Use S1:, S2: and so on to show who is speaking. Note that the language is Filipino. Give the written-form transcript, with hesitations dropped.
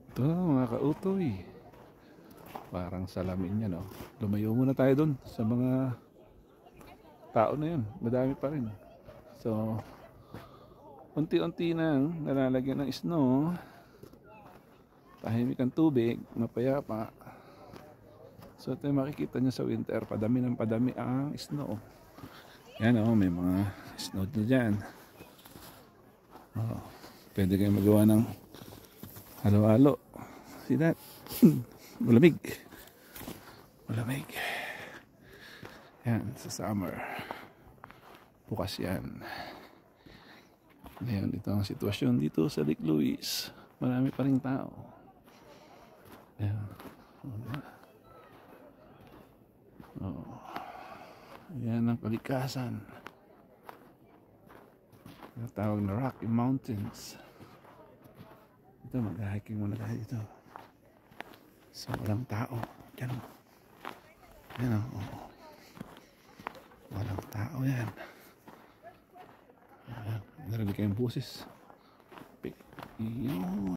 S1: Ito mga kautoy, parang salamin yan, oh. Lumayo muna tayo dun sa mga tao na yun, madami pa rin. So unti-unti nang nalalagyan ng snow, tahimik ang tubig, mapayapa. So ito yung makikita nyo sa winter, padami ng padami ang snow. Yan, oh, may mga snow na dyan. Oh, pwede kayo magawa ng halo-halo. See that? Malamig. Malamig. Yan, sa summer. Bukas yan. Ngayon, ito ang sitwasyon dito sa Lake Louise. Marami pa rin tao. Yan. Oh. Yan ang kalikasan. Tawag na Rocky Mountains. Ito, mag-hiking muna tayo dito. So, walang tao. Yan o. Yan o. Walang tao yan. Narinig kayong busis. Yun.